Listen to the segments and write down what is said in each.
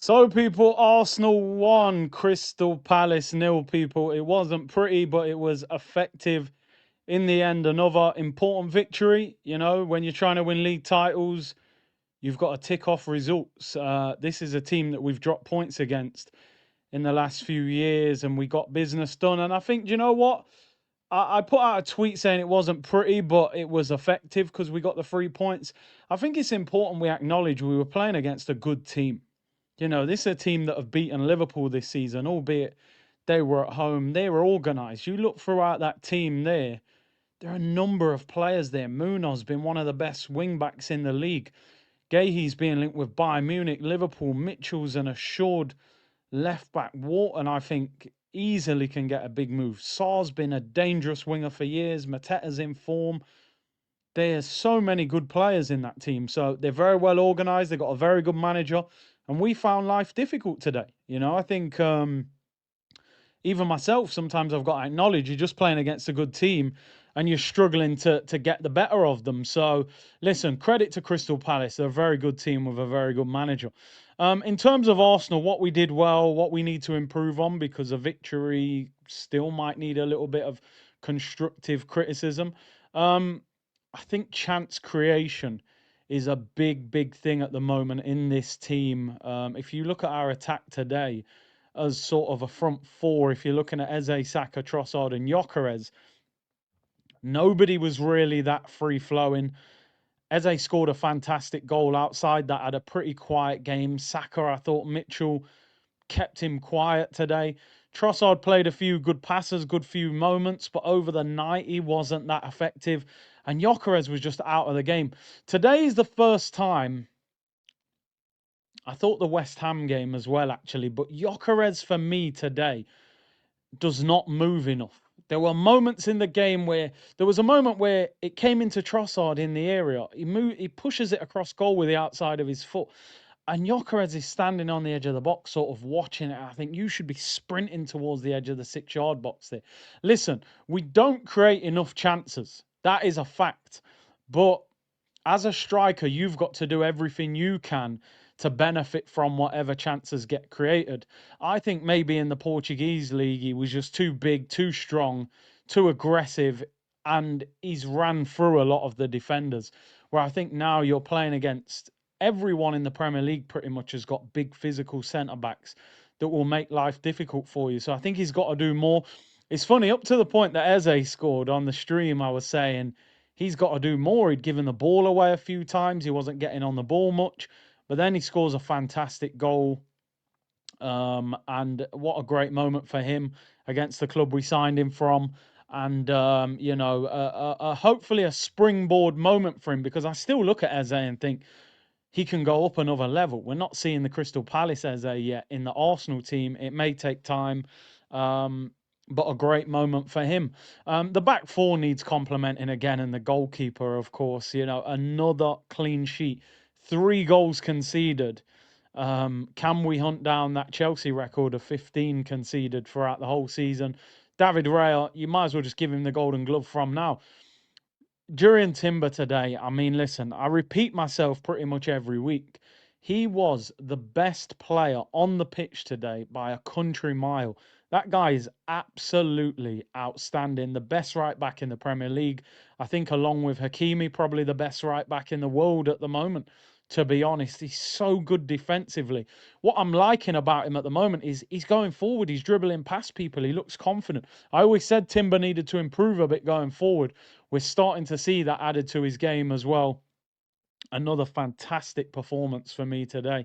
So, people, Arsenal won, Crystal Palace nil, people. It wasn't pretty, but it was effective in the end. Another important victory. You know, when you're trying to win league titles, you've got to tick off results. This is a team that we've dropped points against in the last few years, and we got business done. And I think, you know what? I put out a tweet saying it wasn't pretty, but it was effective because we got the 3 points. I think it's important we acknowledge we were playing against a good team. You know, this is a team that have beaten Liverpool this season, albeit they were at home. They were organised. You look throughout that team there are a number of players there. Munoz been one of the best wing backs in the league. Gahey's being linked with Bayern Munich, Liverpool. Mitchell's an assured left back. Wharton, I think, easily can get a big move. Sarr's been a dangerous winger for years. Mateta's in form. There's so many good players in that team. So they're very well organised. They've got a very good manager. And we found life difficult today. You know, I think even myself, sometimes I've got to acknowledge you're just playing against a good team and you're struggling to get the better of them. So, listen, credit to Crystal Palace. They're a very good team with a very good manager. In terms of Arsenal, what we did well, what we need to improve on, because a victory still might need a little bit of constructive criticism. I think chance creation is a big thing at the moment in this team. If you look at our attack today, as sort of a front four, if you're looking at Eze, Saka, Trossard, and Gyökeres, nobody was really that free flowing. Eze scored a fantastic goal outside that, had a pretty quiet game. Saka, I thought Mitchell kept him quiet today. Trossard played a few good passes, good few moments, but over the night he wasn't that effective. And Gyökeres was just out of the game. Today is the first time. I thought the West Ham game as well, actually, but Gyökeres for me today does not move enough. There were moments in the game where there was a moment where it came into Trossard in the area. He pushes it across goal with the outside of his foot. And Gyökeres is standing on the edge of the box, sort of watching it. I think you should be sprinting towards the edge of the 6-yard box there. Listen, we don't create enough chances. That is a fact. But as a striker, you've got to do everything you can to benefit from whatever chances get created. I think maybe in the Portuguese league, he was just too big, too strong, too aggressive, and he's ran through a lot of the defenders. Where I think now you're playing against everyone in the Premier League pretty much has got big physical centre backs that will make life difficult for you. So I think he's got to do more. It's funny, up to the point that Eze scored on the stream, I was saying he's got to do more. He'd given the ball away a few times. He wasn't getting on the ball much. But then he scores a fantastic goal. And what a great moment for him against the club we signed him from. And, hopefully a springboard moment for him, because I still look at Eze and think he can go up another level. We're not seeing the Crystal Palace Eze yet in the Arsenal team. It may take time. But a great moment for him. The back four needs complementing again, and the goalkeeper, of course, another clean sheet, 3 goals conceded. Can we hunt down that Chelsea record of 15 conceded throughout the whole season? David Raya, you might as well just give him the Golden Glove from now. Jurriën Timber today, I mean, listen, I repeat myself pretty much every week. He was the best player on the pitch today by a country mile. That guy is absolutely outstanding. The best right back in the Premier League. I think, along with Hakimi, probably the best right back in the world at the moment. To be honest, he's so good defensively. What I'm liking about him at the moment is he's going forward. He's dribbling past people. He looks confident. I always said Timber needed to improve a bit going forward. We're starting to see that added to his game as well. Another fantastic performance for me today.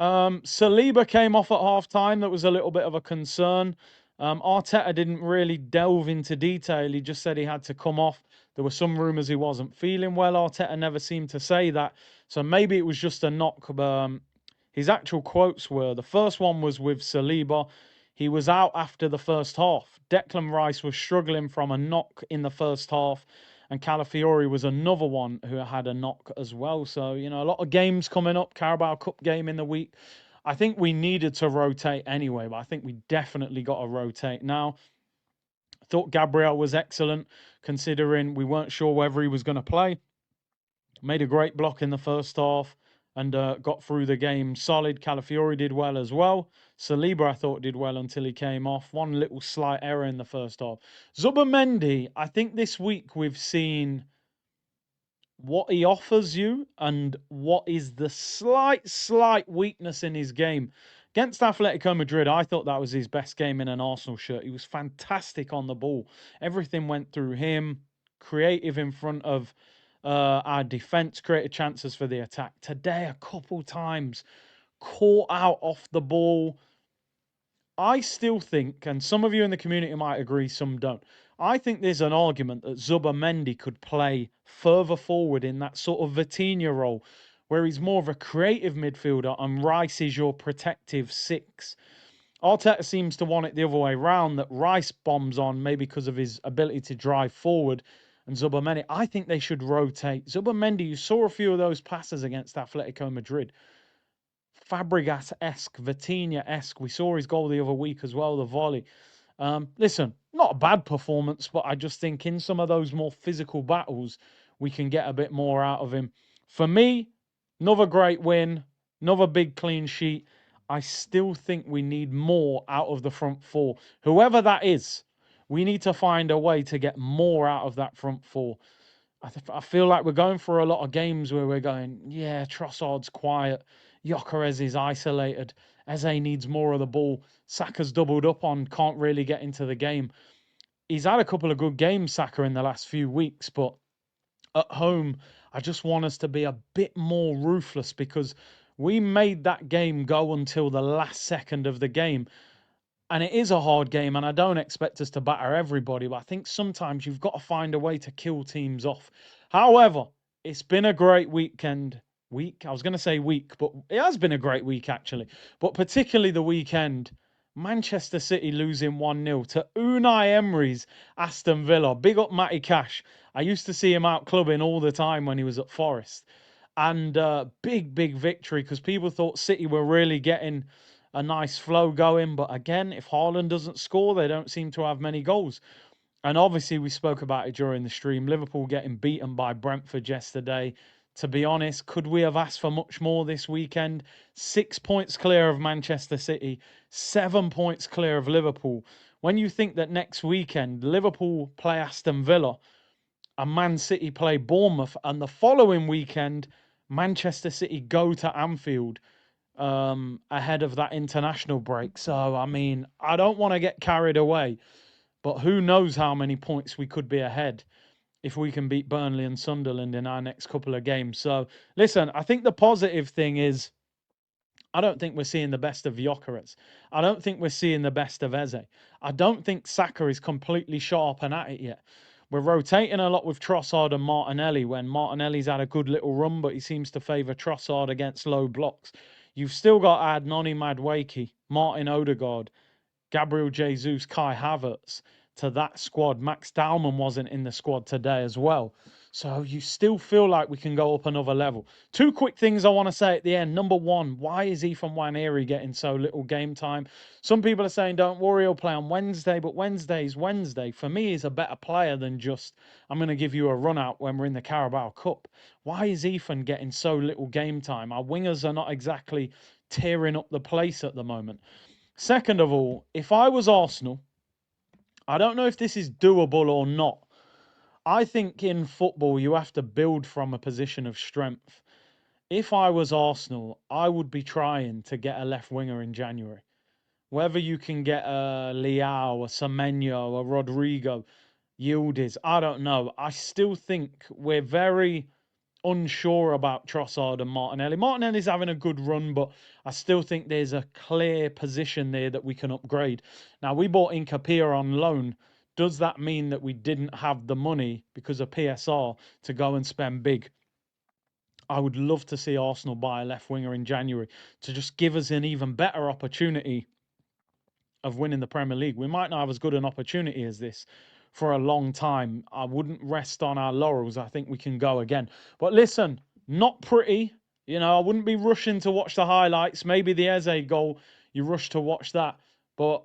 Saliba came off at half time. That was a little bit of a concern. Arteta didn't really delve into detail. He just said he had to come off. There were some rumours he wasn't feeling well. Arteta never seemed to say that. So maybe it was just a knock. His actual quotes were, the first one was with Saliba. He was out after the first half. Declan Rice was struggling from a knock in the first half. And Calafiori was another one who had a knock as well. So, a lot of games coming up. Carabao Cup game in the week. I think we needed to rotate anyway, but I think we definitely got to rotate now. I thought Gabriel was excellent, considering we weren't sure whether he was going to play. Made a great block in the first half. and got through the game solid. Calafiori did well as well. Saliba, I thought, did well until he came off. One little slight error in the first half. Zubimendi, I think this week we've seen what he offers you and what is the slight weakness in his game. Against Atletico Madrid, I thought that was his best game in an Arsenal shirt. He was fantastic on the ball. Everything went through him, creative in front of our defence, created chances for the attack. Today, a couple times, caught out off the ball. I still think, and some of you in the community might agree, some don't. I think there's an argument that Zubimendi could play further forward in that sort of Vitinha role, where he's more of a creative midfielder and Rice is your protective six. Arteta seems to want it the other way round, that Rice bombs on, maybe because of his ability to drive forward, and Zubimendi. I think they should rotate. Zubimendi, you saw a few of those passes against Atletico Madrid. Fabregas-esque, Vitinha-esque. We saw his goal the other week as well, the volley. Listen, not a bad performance, but I just think in some of those more physical battles, we can get a bit more out of him. For me, another great win, another big clean sheet. I still think we need more out of the front four. Whoever that is, we need to find a way to get more out of that front four. I feel like we're going for a lot of games where we're going, yeah, Trossard's quiet. Gyökeres is isolated. Eze needs more of the ball. Saka's doubled up on, can't really get into the game. He's had a couple of good games, Saka, in the last few weeks, but at home, I just want us to be a bit more ruthless because we made that game go until the last second of the game. And it is a hard game, and I don't expect us to batter everybody, but I think sometimes you've got to find a way to kill teams off. However, it's been a great weekend. I was going to say week, but it has been a great week, actually. But particularly the weekend, Manchester City losing 1-0 to Unai Emery's Aston Villa. Big up Matty Cash. I used to see him out clubbing all the time when he was at Forest. And big victory because people thought City were really getting a nice flow going. But again, if Haaland doesn't score, they don't seem to have many goals. And obviously, we spoke about it during the stream. Liverpool getting beaten by Brentford yesterday. To be honest, could we have asked for much more this weekend? 6 points clear of Manchester City, 7 points clear of Liverpool. When you think that next weekend, Liverpool play Aston Villa and Man City play Bournemouth, and the following weekend, Manchester City go to Anfield ahead of that international break. So, I mean, I don't want to get carried away, but who knows how many points we could be ahead if we can beat Burnley and Sunderland in our next couple of games. So, listen, I think the positive thing is I don't think we're seeing the best of Gyökeres. I don't think we're seeing the best of Eze. I don't think Saka is completely sharp and at it yet. We're rotating a lot with Trossard and Martinelli when Martinelli's had a good little run, but he seems to favour Trossard against low blocks. You've still got to add Noni Madueke, Martin Odegaard, Gabriel Jesus, Kai Havertz to that squad. Max Dalman wasn't in the squad today as well. So you still feel like we can go up another level. Two quick things I want to say at the end. Number one, why is Ethan Nwaneri getting so little game time? Some people are saying, don't worry, he'll play on Wednesday, but Wednesday's Wednesday. For me, he's a better player than just, I'm going to give you a run out when we're in the Carabao Cup. Why is Ethan getting so little game time? Our wingers are not exactly tearing up the place at the moment. Second of all, if I was Arsenal, I don't know if this is doable or not. I think in football, you have to build from a position of strength. If I was Arsenal, I would be trying to get a left winger in January. Whether you can get a Leao, a Semenyo, a Rodrigo, Yildiz, I don't know. I still think we're very unsure about Trossard and Martinelli. Martinelli's having a good run, but I still think there's a clear position there that we can upgrade. Now, we bought Nkapia on loan. Does that mean that we didn't have the money because of PSR to go and spend big? I would love to see Arsenal buy a left winger in January to just give us an even better opportunity of winning the Premier League. We might not have as good an opportunity as this for a long time. I wouldn't rest on our laurels. I think we can go again. But listen, not pretty. You know, I wouldn't be rushing to watch the highlights. Maybe the Eze goal, you rush to watch that. But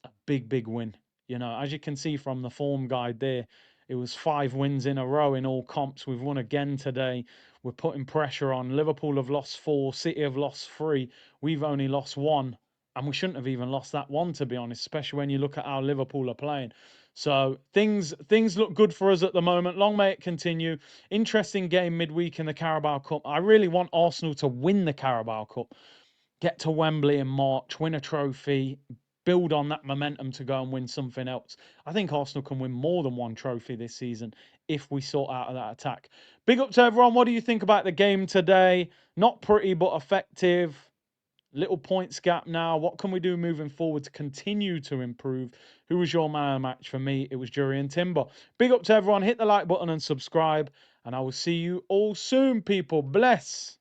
a big win. You know, as you can see from the form guide there, it was 5 wins in a row in all comps. We've won again today. We're putting pressure on. Liverpool have lost 4, City have lost 3. We've only lost 1. And we shouldn't have even lost that one, to be honest, especially when you look at how Liverpool are playing. So things look good for us at the moment. Long may it continue. Interesting game midweek in the Carabao Cup. I really want Arsenal to win the Carabao Cup, get to Wembley in March, win a trophy, build on that momentum to go and win something else. I think Arsenal can win more than one trophy this season if we sort out of that attack. Big up to everyone. What do you think about the game today? Not pretty, but effective. Little points gap now. What can we do moving forward to continue to improve? Who was your man of the match? For me, it was Jurriën Timber. Big up to everyone. Hit the like button and subscribe. And I will see you all soon, people. Bless.